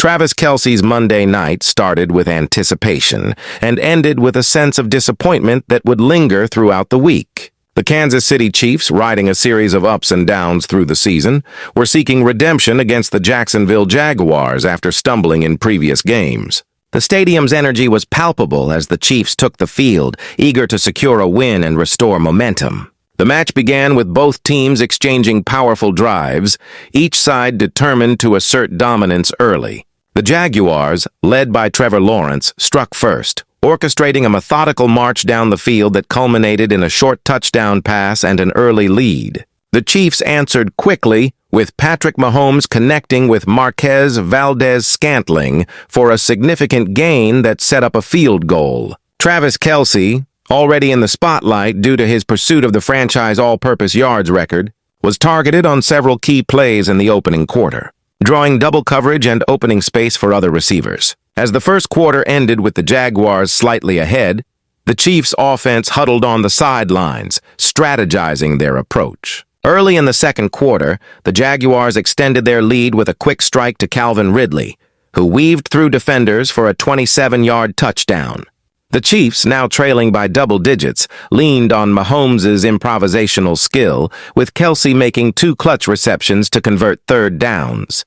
Travis Kelce's Monday night started with anticipation and ended with a sense of disappointment that would linger throughout the week. The Kansas City Chiefs, riding a series of ups and downs through the season, were seeking redemption against the Jacksonville Jaguars after stumbling in previous games. The stadium's energy was palpable as the Chiefs took the field, eager to secure a win and restore momentum. The match began with both teams exchanging powerful drives, each side determined to assert dominance early. The Jaguars, led by Trevor Lawrence, struck first, orchestrating a methodical march down the field that culminated in a short touchdown pass and an early lead. The Chiefs answered quickly, with Patrick Mahomes connecting with Marquez Valdes-Scantling for a significant gain that set up a field goal. Travis Kelce, already in the spotlight due to his pursuit of the franchise all-purpose yards record, was targeted on several key plays in the opening quarter, drawing double coverage and opening space for other receivers. As the first quarter ended with the Jaguars slightly ahead, the Chiefs' offense huddled on the sidelines, strategizing their approach. Early in the second quarter, the Jaguars extended their lead with a quick strike to Calvin Ridley, who weaved through defenders for a 27-yard touchdown. The Chiefs, now trailing by double digits, leaned on Mahomes' improvisational skill, with Kelce making 2 clutch receptions to convert third downs.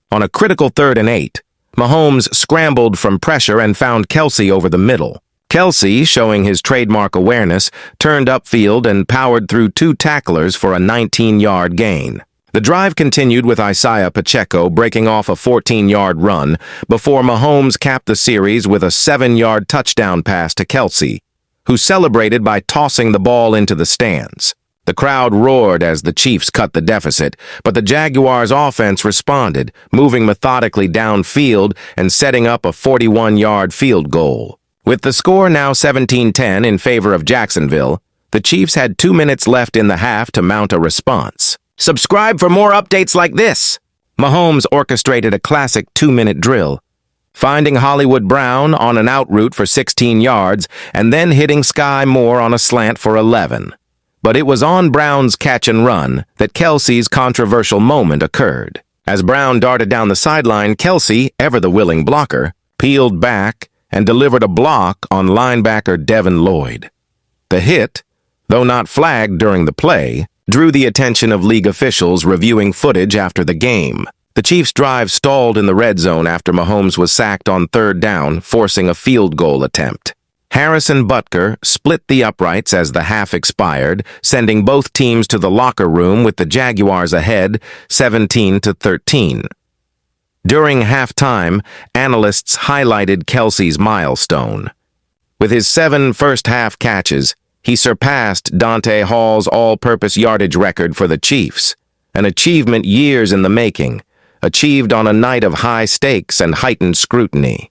On a critical 3rd and 8, Mahomes scrambled from pressure and found Kelce over the middle. Kelce, showing his trademark awareness, turned upfield and powered through 2 tacklers for a 19-yard gain. The drive continued with Isaiah Pacheco breaking off a 14-yard run before Mahomes capped the series with a 7-yard touchdown pass to Kelce, who celebrated by tossing the ball into the stands. The crowd roared as the Chiefs cut the deficit, but the Jaguars' offense responded, moving methodically downfield and setting up a 41-yard field goal. With the score now 17-10 in favor of Jacksonville, the Chiefs had 2 minutes left in the half to mount a response. Subscribe for more updates like this. Mahomes orchestrated a classic 2-minute drill, finding Hollywood Brown on an out route for 16 yards and then hitting Sky Moore on a slant for 11. But it was on Brown's catch and run that Kelce's controversial moment occurred. As Brown darted down the sideline, Kelce, ever the willing blocker, peeled back and delivered a block on linebacker Devin Lloyd. The hit, though not flagged during the play, drew the attention of league officials reviewing footage after the game. The Chiefs' drive stalled in the red zone after Mahomes was sacked on 3rd down, forcing a field goal attempt. Harrison Butker split the uprights as the half expired, sending both teams to the locker room with the Jaguars ahead 17-13. During halftime, analysts highlighted Kelce's milestone. With his 7 first-half catches, he surpassed Dante Hall's all-purpose yardage record for the Chiefs, an achievement years in the making, achieved on a night of high stakes and heightened scrutiny.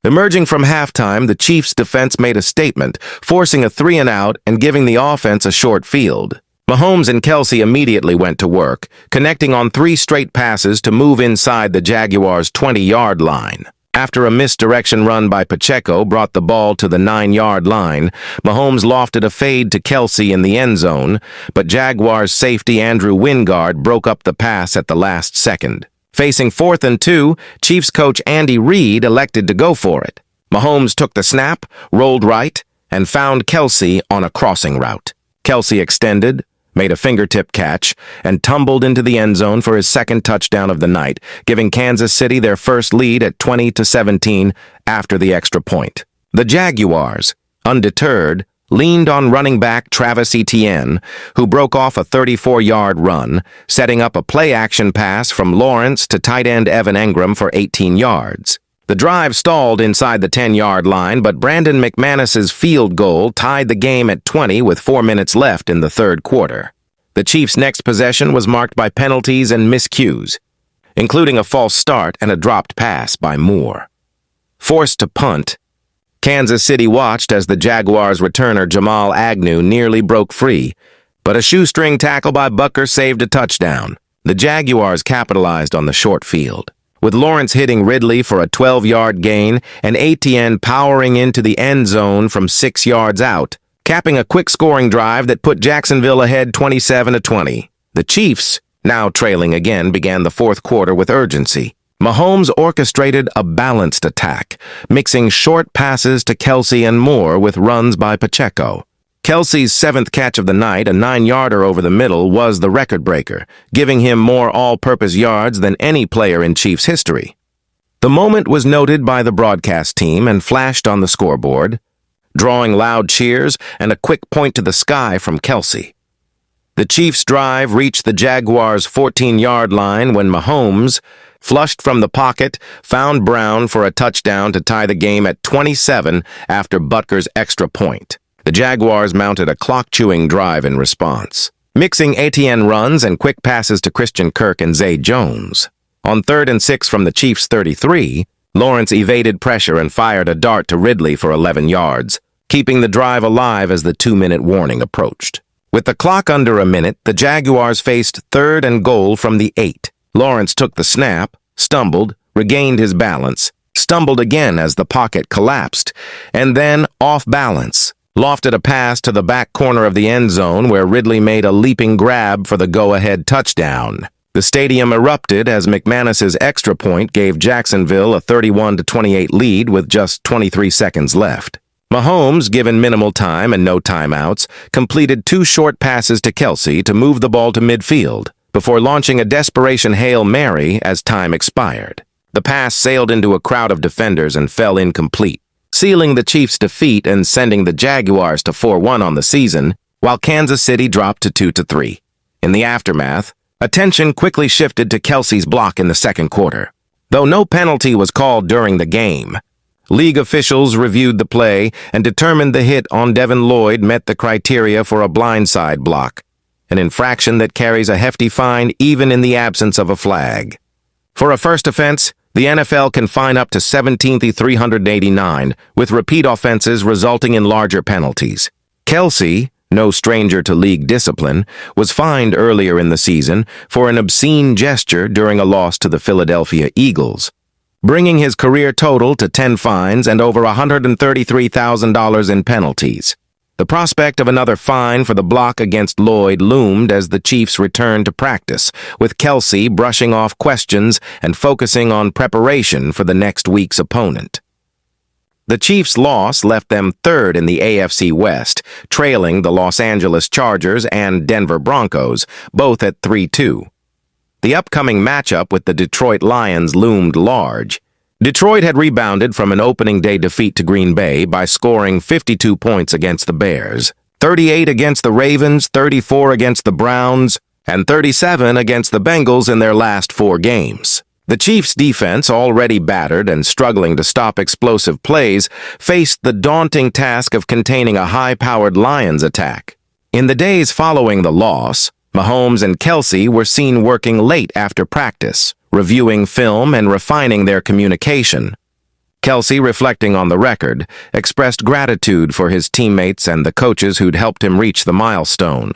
Emerging from halftime, the Chiefs' defense made a statement, forcing a 3-and-out and giving the offense a short field. Mahomes and Kelce immediately went to work, connecting on 3 straight passes to move inside the Jaguars' 20-yard line. After a misdirection run by Pacheco brought the ball to the 9-yard line, Mahomes lofted a fade to Kelce in the end zone, but Jaguars safety Andrew Wingard broke up the pass at the last second. Facing 4th and 2, Chiefs coach Andy Reid elected to go for it. Mahomes took the snap, rolled right, and found Kelce on a crossing route. Kelce extended, made a fingertip catch, and tumbled into the end zone for his 2nd touchdown of the night, giving Kansas City their first lead at 20-17 after the extra point. The Jaguars, undeterred, leaned on running back Travis Etienne, who broke off a 34-yard run, setting up a play-action pass from Lawrence to tight end Evan Engram for 18 yards. The drive stalled inside the 10-yard line, but Brandon McManus's field goal tied the game at 20 with 4 minutes left in the 3rd quarter. The Chiefs' next possession was marked by penalties and miscues, including a false start and a dropped pass by Moore. Forced to punt, Kansas City watched as the Jaguars' returner Jamal Agnew nearly broke free, but a shoestring tackle by Butker saved a touchdown. The Jaguars capitalized on the short field, with Lawrence hitting Ridley for a 12-yard gain and Etienne powering into the end zone from 6 yards out, capping a quick scoring drive that put Jacksonville ahead 27-20. The Chiefs, now trailing again, began the 4th quarter with urgency. Mahomes orchestrated a balanced attack, mixing short passes to Kelce and Moore with runs by Pacheco. Kelce's seventh catch of the night, a 9-yarder over the middle, was the record breaker, giving him more all-purpose yards than any player in Chiefs history. The moment was noted by the broadcast team and flashed on the scoreboard, drawing loud cheers and a quick point to the sky from Kelce. The Chiefs' drive reached the Jaguars' 14-yard line when Mahomes, flushed from the pocket, found Brown for a touchdown to tie the game at 27 after Butker's extra point. The Jaguars mounted a clock-chewing drive in response, mixing ATN runs and quick passes to Christian Kirk and Zay Jones. On 3rd and 6 from the Chiefs' 33, Lawrence evaded pressure and fired a dart to Ridley for 11 yards, keeping the drive alive as the 2-minute warning approached. With the clock under a minute, the Jaguars faced 3rd and goal from the 8. Lawrence took the snap, stumbled, regained his balance, stumbled again as the pocket collapsed, and then, off balance, lofted a pass to the back corner of the end zone where Ridley made a leaping grab for the go-ahead touchdown. The stadium erupted as McManus's extra point gave Jacksonville a 31-28 lead with just 23 seconds left. Mahomes, given minimal time and no timeouts, completed 2 short passes to Kelce to move the ball to midfield before launching a desperation Hail Mary as time expired. The pass sailed into a crowd of defenders and fell incomplete, sealing the Chiefs' defeat and sending the Jaguars to 4-1 on the season, while Kansas City dropped to 2-3. In the aftermath, attention quickly shifted to Kelce's block in the second quarter. Though no penalty was called during the game, league officials reviewed the play and determined the hit on Devin Lloyd met the criteria for a blindside block, an infraction that carries a hefty fine even in the absence of a flag. For a first offense, the NFL can fine up to $17,389, with repeat offenses resulting in larger penalties. Kelce, no stranger to league discipline, was fined earlier in the season for an obscene gesture during a loss to the Philadelphia Eagles, bringing his career total to 10 fines and over $133,000 in penalties. The prospect of another fine for the block against Lloyd loomed as the Chiefs returned to practice, with Kelce brushing off questions and focusing on preparation for the next week's opponent. The Chiefs' loss left them 3rd in the AFC West, trailing the Los Angeles Chargers and Denver Broncos, both at 3-2. The upcoming matchup with the Detroit Lions loomed large. Detroit had rebounded from an opening day defeat to Green Bay by scoring 52 points against the Bears, 38 against the Ravens, 34 against the Browns, and 37 against the Bengals in their last 4 games. The Chiefs' defense, already battered and struggling to stop explosive plays, faced the daunting task of containing a high-powered Lions attack. In the days following the loss, Mahomes and Kelce were seen working late after practice, reviewing film and refining their communication. Kelce, reflecting on the record, expressed gratitude for his teammates and the coaches who'd helped him reach the milestone.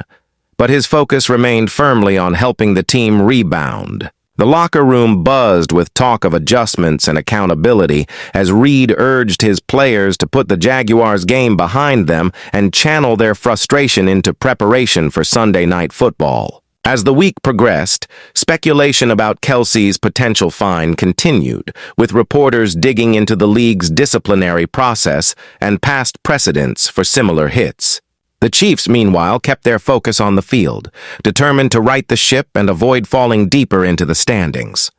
But his focus remained firmly on helping the team rebound. The locker room buzzed with talk of adjustments and accountability as Reed urged his players to put the Jaguars' game behind them and channel their frustration into preparation for Sunday Night Football. As the week progressed, speculation about Kelce's potential fine continued, with reporters digging into the league's disciplinary process and past precedents for similar hits. The Chiefs, meanwhile, kept their focus on the field, determined to right the ship and avoid falling deeper into the standings.